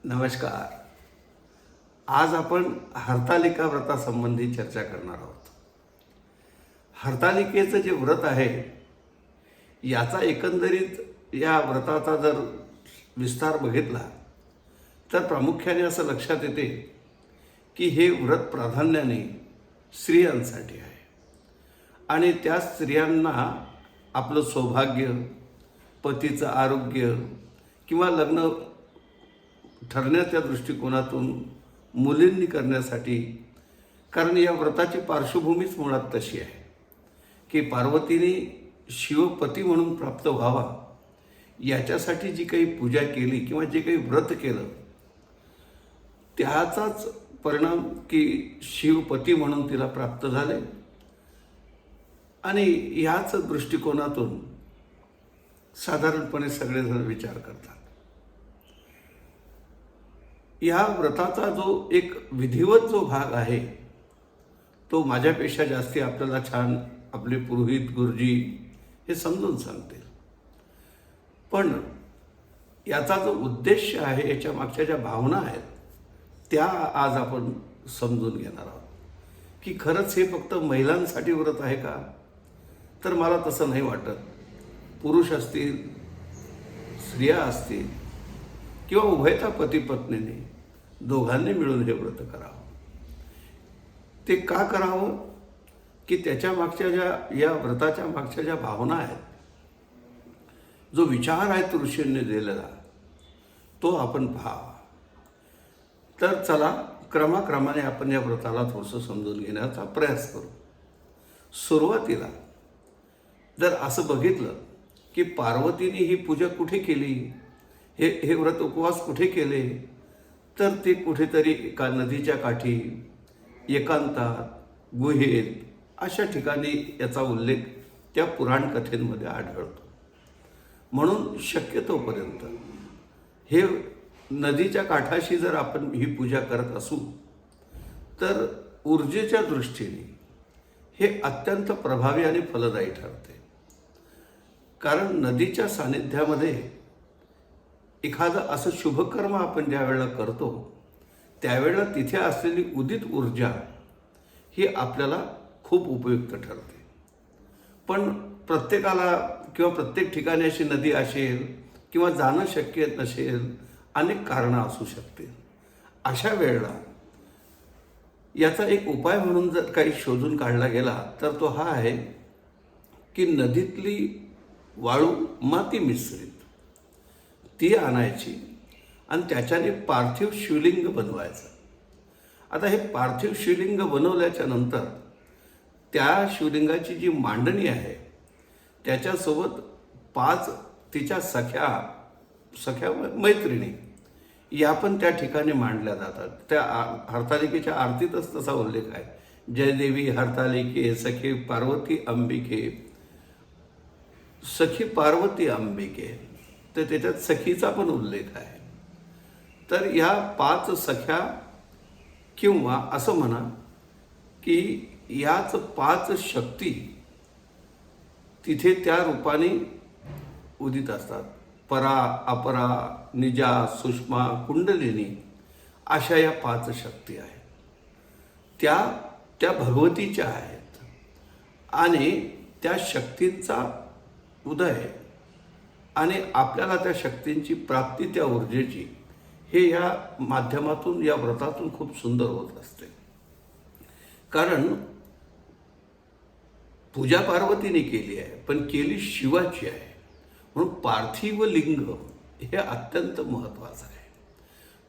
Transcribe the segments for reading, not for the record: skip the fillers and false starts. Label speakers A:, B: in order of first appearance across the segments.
A: नमस्कार. आज आपण हरतालिका व्रतासंबंधी चर्चा करणार आहोत. हरतालिकेचं जे व्रत आहे याचा एकंदरीत या व्रताचा जर विस्तार बघितला तर प्रामुख्याने असं लक्षात येते की हे व्रत प्राधान्याने स्त्रियांसाठी आहे आणि त्या स्त्रियांना आपलं सौभाग्य, पतीचं आरोग्य किंवा लग्न ठरण्याच्या दृष्टिकोनातून मुलींनी करण्यासाठी, कारण या व्रताची पार्श्वभूमीच मुळात तशी आहे की पार्वतीने शिवपती म्हणून प्राप्त व्हावा याच्यासाठी जी काही पूजा केली किंवा जे काही व्रत केलं त्याचाच परिणाम की शिवपती म्हणून तिला प्राप्त झाले. आणि याच दृष्टिकोनातून साधारणपणे सगळेजण विचार करतात. या व्रताचा जो एक विधिवत जो भाग आहे तो माझ्यापेक्षा जास्ती आपल्याला छान आपले पुरोहित गुरुजी हे समजून सांगतील. पण याचा जो उद्देश आहे, याच्या मागच्या ज्या भावना आहेत त्या आज आपण समजून घेणार आहोत की खरंच हे फक्त महिलांसाठी व्रत आहे का? तर मला तसं नाही वाटत. पुरुष असतील, स्त्रिया असतील किंवा उभयता पती पत्नीने दोघांनी मिळून हे व्रत करावं. ते का करावं की त्याच्या मागच्या या व्रताच्या मागच्या ज्या भावना आहेत, जो विचार आहे ऋषींनी दिलेला तो आपण पाहावा. तर चला क्रमाक्रमाने आपण या व्रताला थोडंसं समजून घेण्याचा प्रयास करू. सुरुवातीला जर असं बघितलं की पार्वतीने ही पूजा कुठे केली, हे व्रत उपवास कुठे केले, तर ते कुठेतरी एका नदीच्या काठी, एकांतात, गुहेत अशा ठिकाणी याचा उल्लेख त्या पुराण कथेमध्ये आढळतो. म्हणून शक्यतोपर्यंत हे नदीच्या काठाशी जर आपण ही पूजा करत असू तर ऊर्जेच्या दृष्टीने हे अत्यंत प्रभावी आणि फलदायी ठरते. कारण नदीच्या सानिध्यामध्ये एखादं असं शुभकर्म आपण ज्या वेळेला करतो त्यावेळेला तिथे असलेली उदित ऊर्जा ही आपल्याला खूप उपयुक्त ठरते. पण प्रत्येकाला किंवा प्रत्येक ठिकाणी अशी नदी असेल किंवा जाणं शक्य नसेल, अनेक कारणं असू शकतील. अशा वेळेला याचा एक उपाय म्हणून जर काही शोधून काढला गेला तर तो हा आहे की नदीतली वाळू माती मिश्रित ती आणायची आणि त्याच्याने पार्थिव शिवलिंग बनवायचं. आता हे पार्थिव शिवलिंग बनवल्याच्या नंतर त्या शिवलिंगाची जी मांडणी आहे त्याच्यासोबत 5 तिच्या सख्या मैत्रिणी या पण त्या ठिकाणी मांडल्या जातात. त्या हरतालिकेच्या आरतीतच तसा उल्लेख आहे. जय देवी हरतालिके सखी पार्वती अंबिके, सखी पार्वती अंबिके, तर त्याच्यात सखीचा पण उल्लेख आहे. तर या 5 सख्या किंवा असं म्हणा की याच 5 शक्ती तिथे त्या रूपाने उदित असतात. परा, अपरा, निजा, सुषमा, कुंडलिनी अशा या 5 शक्ती आहेत. त्या भगवतीच्या आहेत आणि त्या शक्तींचा उदय आणि आपल्याला त्या शक्तींची प्राप्ती, त्या ऊर्जेची, हे या माध्यमातून, या व्रतातून खूप सुंदर होत असते. कारण पूजा पार्वतीने केली आहे पण केली शिवाची आहे. म्हणून पार्थिव लिंग हे अत्यंत महत्त्वाचं आहे.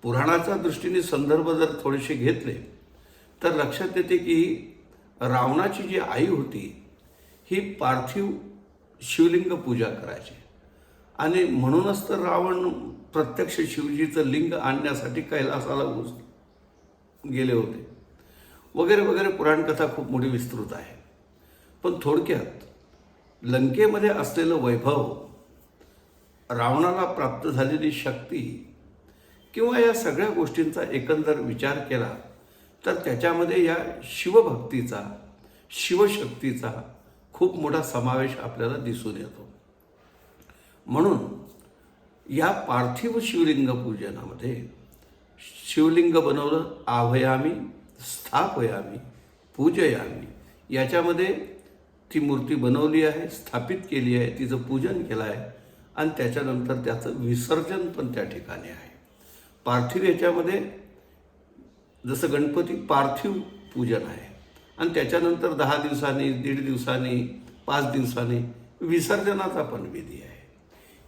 A: पुराणाच्या दृष्टीने संदर्भ जर थोडेसे घेतले तर लक्षात येते की रावणाची जी आई होती ही पार्थिव शिवलिंग पूजा करायची आणि म्हणूनच तर रावण प्रत्यक्ष शिवजीचं लिंग आणण्यासाठी कैलासाला गेले होते वगैरे वगैरे. पुराणकथा खूप मोठी विस्तृत आहे. पण थोडक्यात लंकेमध्ये असलेलं वैभव, रावणाला प्राप्त झालेली शक्ती किंवा या सगळ्या गोष्टींचा एकंदर विचार केला तर त्याच्यामध्ये या शिवभक्तीचा, शिवशक्तीचा खूप मोठा समावेश आपल्याला दिसून येतो. म्हणून या पार्थिव शिवलिंग पूजनामध्ये शिवलिंग बनवलं, आह्वयामी, स्थापयामी, पूजयामी. याच्यामध्ये ती मूर्ती बनवली आहे, स्थापित केली आहे, तिचं पूजन केलं आहे आणि त्याच्यानंतर त्याचं विसर्जन पण त्या ठिकाणी आहे. पार्थिव याच्यामध्ये जसं गणपती पार्थिव पूजन आहे आणि त्याच्यानंतर 10 दिवसांनी, 1.5 दिवसांनी, 5 दिवसांनी विसर्जनाचा पण विधी आहे.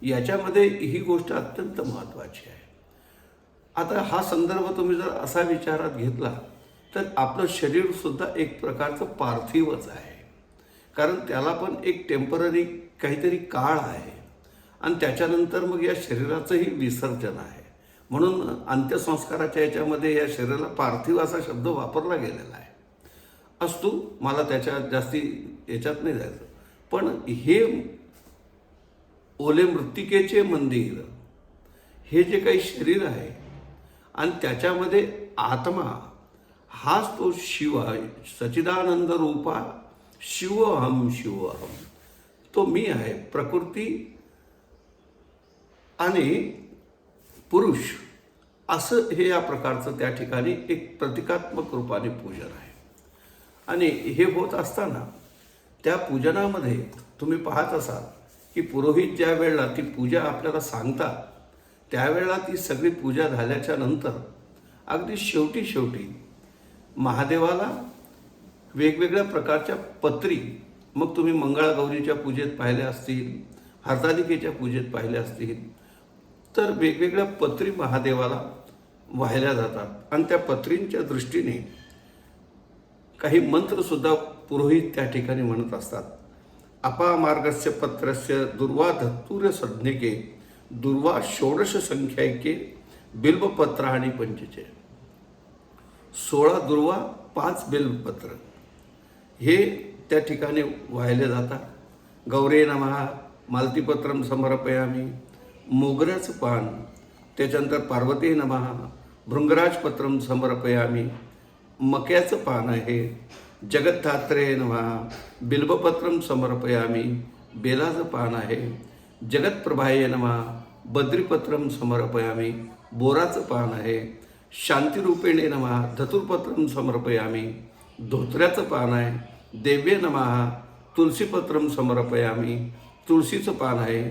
A: याच्यामध्ये ही गोष्ट अत्यंत महत्त्वाची आहे. आता हा संदर्भ तुम्ही जर असा विचारात घेतला तर आपलं शरीरसुद्धा एक प्रकारचं पार्थिवच आहे, कारण त्याला पण एक टेम्पररी काहीतरी काळ आहे आणि त्याच्यानंतर मग या शरीराचंही विसर्जन आहे. म्हणून अंत्यसंस्काराच्या याच्यामध्ये या शरीराला पार्थिव असा शब्द वापरला गेलेला आहे. असतो, मला त्याच्या जास्ती याच्यात नाही जायचं. पण हे ओले मृत्तिकेचे मंदिर, हे जे काही शरीर आहे आणि त्याच्यामध्ये आत्मा हाच तो शिव आहे, सच्चिदानंद रूपा शिवहम शिवहम, तो मी आहे. प्रकृती आणि पुरुष असं हे या प्रकारचं त्या ठिकाणी एक प्रतिकात्मक रूपाने पूजन आहे. आणि हे होत असताना त्या पूजनामध्ये तुम्ही पाहत असाल की पुरोहित ज्या वेळेला ती पूजा आपल्याला सांगतात, त्यावेळेला ती सगळी पूजा झाल्याच्या नंतर अगदी शेवटी महादेवाला वेगवेगळ्या प्रकारच्या पत्री, मग तुम्ही मंगळागौरीच्या पूजेत पाहिल्या असतील, हरतालिकेच्या पूजेत पाहिल्या असतील, तर वेगवेगळ्या पत्री महादेवाला वाहिल्या जातात आणि त्या पत्रींच्या दृष्टीने काही मंत्रसुद्धा पुरोहित त्या ठिकाणी म्हणत असतात. अपामार्गस्य पत्रस्य दुर्वा धत्तूर्य संज्ञके दुर्वा षोडश संख्याके बिल्वपत्राणि पंचचे. 16 दुर्वा, 5 बिल्वपत्र हे त्या ठिकाणी वाहिले जातात. गौरे नमः, मालतीपत्रम समर्पयामी, मोगऱ्याचं पान, त्याच्यानंतर पार्वती नमः, भृंगराजपत्रम समर्पयामी, मक्याचं पान आहे, जगद्धात्रे नमः, बिल्वपत्रम समर्पयामी, बेलाचं पान आहे, जगत्प्रभाये नमः, बद्रीपत्रम समर्पयामी, बोराचं पान आहे, शांतिरूपिणे नमः, धतुरपत्रम समर्पयामी, धोत्र्याचं पान आहे, देव्ये नमः, तुलसीपत्रम समर्पयामी, तुळशीचं पान आहे,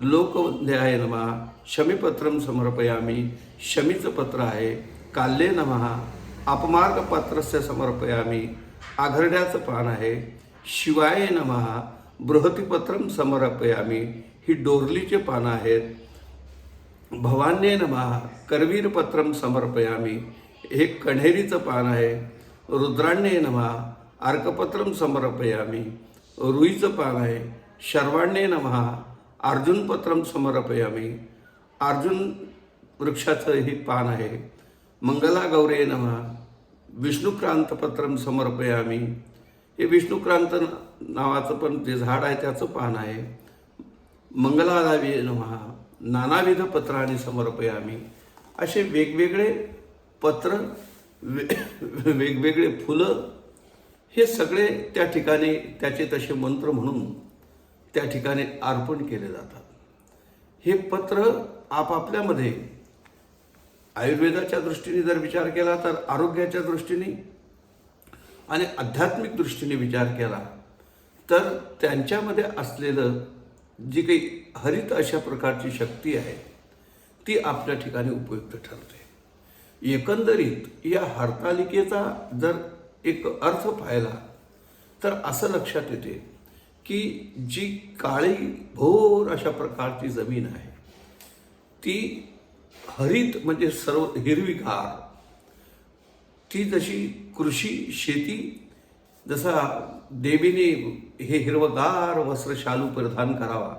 A: लोकवंद्याय नमः, शमीपत्रम समर्पयामी, शमीचं पत्र आहे, काल्ये नमः, अपमार्गपत्रस्य समर्पयामी, आघरड्याचं पान आहे, शिवाय नमः, बृहतीपत्रम समर्पयामी, ही डोरलीचे पानं आहेत, भवान्ये नमः, करवीरपत्रम समर्पयामी, हे कण्हेरीचं पान आहे, रुद्राण्ये नमः, अर्कपत्रम समर्पयामी, रुईचं पान आहे, शर्वाण्ये नमः, अर्जुनपत्रम समर्पयामी, अर्जुन वृक्षाचं हे पान आहे, मंगला गौरे नमः, विष्णुक्रांतपत्रम समर्पयामी, हे विष्णुक्रांत नावाचं पण जे झाड आहे त्याचं पान आहे, मंगलादेवी नमः, नानाविध पत्रांनी समर्पयामी. असे वेगवेगळे पत्र, वेगवेगळे फुलं, हे सगळे त्या ठिकाणी त्याचे तसे मंत्र म्हणून त्या ठिकाणी अर्पण केले जातात. हे पत्र आपापल्यामध्ये आयुर्वेदाच्या दृष्टीने जर विचार केला तर आरोग्याच्या दृष्टीने आणि आध्यात्मिक दृष्टीने विचार केला तर त्यांच्यामध्ये असलेलं जी काही हरित अशा प्रकारची शक्ती आहे ती आपल्या ठिकाणी उपयुक्त ठरते. एकंदरीत या हरतालिकेचा जर एक अर्थ पाहिला तर असं लक्षात येते की जी काळी भोर अशा प्रकारची जमीन आहे ती हरित म्हणजे सर्व हिरवीगार, ती जशी कृषी शेती, जसा देवीने हे हिरवगार वस्त्र शालू परिधान करावा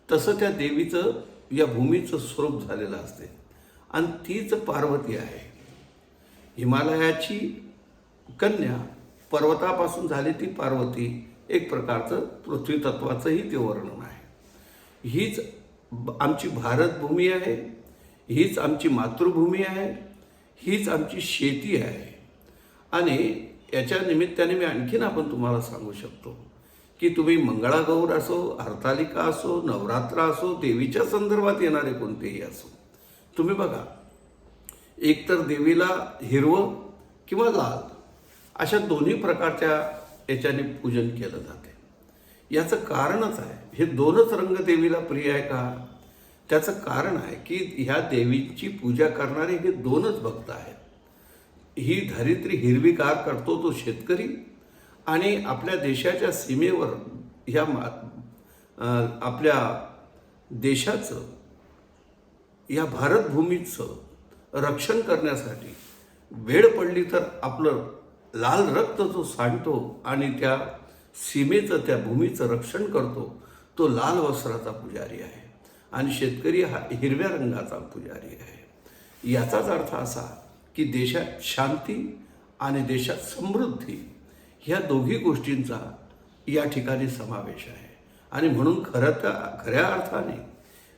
A: तसं त्या देवीचं या भूमीचं स्वरूप झालेलं असते आणि तीच पार्वती आहे. हिमालयाची कन्या, पर्वतापासून झाली ती पार्वती, एक प्रकारचं पृथ्वी तत्वाचंही ते वर्णन आहे. हीच आमची भारतभूमी आहे, हीच आमची मातृभूमी आहे, हीच आमची शेती आहे. आणि याच्या निमित्ताने मी आणखीन आपण तुम्हाला सांगू शकतो की तुम्ही मंगळागौर असो, हरतालिका असो, नवरात्र असो, देवीच्या संदर्भात येणारे कोणतेही असो, तुम्ही बघा एकतर देवीला हिरवं किंवा लाल अशा दोन्ही प्रकारच्या याच्याने पूजन केलं जाते. याचं कारणच आहे, हे दोनच रंग देवीला प्रिय आहे का? त्याचं कारण आहे की ह्या देवीची पूजा करणारे हे दोनच भक्त आहेत. ही धरित्री हिरवीगार करतो तो शेतकरी, आणि आपल्या देशाच्या सीमेवर ह्या आपल्या देशाचं, या भारतभूमीचं रक्षण करण्यासाठी वेळ पडली तर आपलं लाल रक्त जो सांडतो आणि त्या सीमेचं, त्या भूमीचं रक्षण करतो, तो लाल वस्त्राचा पुजारी आहे आणि शेतकरी हा हिरव्या रंगाचा पुजारी आहे. याचाच अर्थ असा की देशात शांती आणि देशात समृद्धी ह्या दोघी गोष्टींचा या ठिकाणी समावेश आहे. आणि म्हणून खऱ्या अर्थाने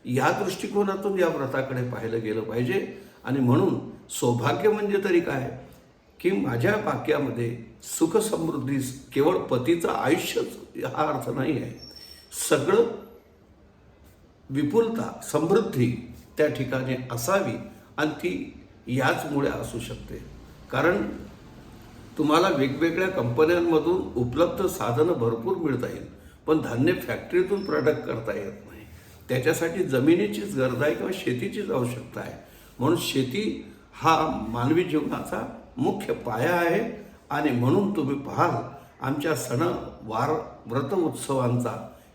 A: या दृष्टिकोनातून या व्रताकडे पाहिलं गेलं पाहिजे. आणि म्हणून सौभाग्य म्हणजे तरी काय की माझ्या वाक्यामध्ये सुख समृद्धी केवळ पतीचं आयुष्यच हा अर्थ नाही आहे. सगळं विपुलता समृद्धी त्या ठिकाणी असावी आणि ती याचमुळे असू शकते. कारण तुम्हाला वेगवेगळ्या कंपन्यांमधून उपलब्ध साधनं भरपूर मिळता येईल, पण धान्य फॅक्टरीतून प्रोडक्ट करता येत नाही. त्याच्यासाठी जमिनीचीच गरज आहे किंवा शेतीचीच आवश्यकता आहे. म्हणून शेती हा मानवी जीवनाचा मुख्य पाया आहे. आणि म्हणून तुम्ही पाहाल आमच्या सणवार व्रत उत्सवांचा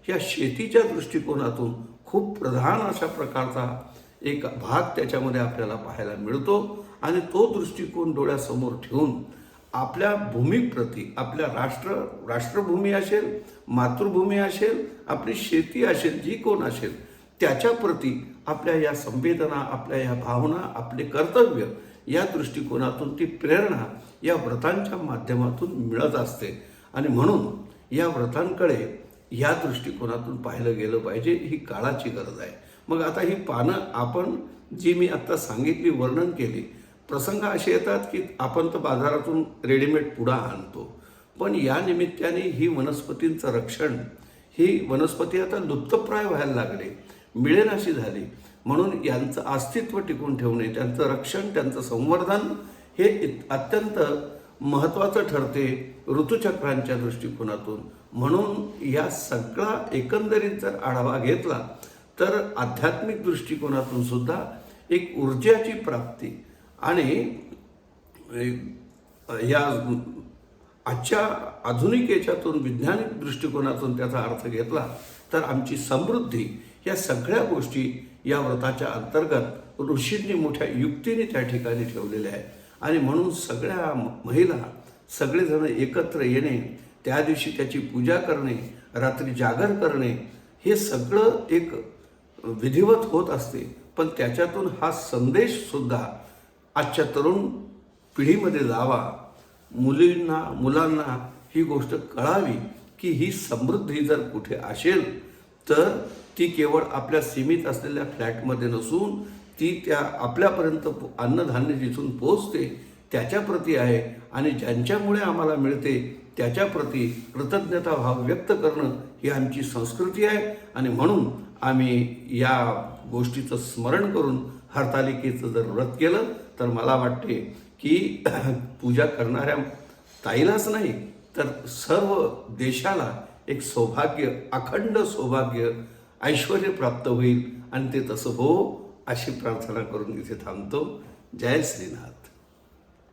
A: ह्या शेतीच्या दृष्टिकोनातून खूप प्रधान अशा प्रकारचा एक भाग त्याच्यामध्ये आपल्याला पाहायला मिळतो. आणि तो दृष्टिकोन डोळ्यासमोर ठेवून आपल्या भूमीप्रती, आपल्या राष्ट्रभूमी असेल, मातृभूमी असेल, आपली शेती असेल, जी कोण असेल त्याच्याप्रती आपल्या या संवेदना, आपल्या या भावना, आपले कर्तव्य या दृष्टिकोनातून ती प्रेरणा या व्रतांच्या माध्यमातून मिळत असते. आणि म्हणून या व्रतांकडे या दृष्टिकोनातून पाहिलं गेलं पाहिजे. ही काळाची गरज आहे. मग आता ही पानं आपण जी मी आत्ता सांगितली, वर्णन केली, प्रसंग असे येतात की आपण तर बाजारातून रेडीमेड पुडा आणतो, पण या निमित्ताने ही वनस्पतींचं रक्षण, ही वनस्पती आता लुप्तप्राय व्हायला लागले, मिळेनाशी झाली. म्हणून यांचं अस्तित्व टिकून ठेवणे, त्यांचं रक्षण, त्यांचं संवर्धन हे अत्यंत महत्त्वाचं ठरते ऋतुचक्रांच्या दृष्टिकोनातून. म्हणून या सगळा एकंदरीत जर आढावा घेतला तर आध्यात्मिक दृष्टिकोनातून सुद्धा एक ऊर्जाची प्राप्ती आणि या आजच्या आधुनिक याच्यातून वैज्ञानिक दृष्टिकोनातून त्याचा अर्थ घेतला तर आमची समृद्धी या सगळ्या गोष्टी या व्रताच्या अंतर्गत ऋषींनी मोठ्या युक्तीने त्या ठिकाणी ठेवलेल्या आहेत. आणि म्हणून सगळ्या महिला सगळेजण एकत्र येणे, त्या दिवशी त्याची पूजा करणे, रात्री जागर करणे, हे सगळं एक विधिवत होत असते. पण त्याच्यातून हा संदेशसुद्धा आजच्या तरुण पिढीमध्ये जावा, मुलांना ही गोष्ट कळावी की ही समृद्धी जर कुठे असेल तर ती केवळ आपल्या सीमित असलेल्या फ्लॅटमध्ये नसून ती त्या आपल्यापर्यंत अन्नधान्य जिथून पोचते त्याच्याप्रती आहे. आणि ज्यांच्यामुळे आम्हाला मिळते त्याच्याप्रती कृतज्ञता भाव व्यक्त करणं ही आमची संस्कृती आहे. आणि म्हणून आम्ही या गोष्टीचं स्मरण करून हरतालिकेचं जर व्रत केलं तर मला वाटते की पूजा करणाऱ्या ताईलाच नाही तर सर्व देशाला एक सौभाग्य, अखंड सौभाग्य, ऐश्वर्य प्राप्त होईल. आणि ते तसं हो अशी प्रार्थना करून इथे थांबतो. जय श्रीनाथ.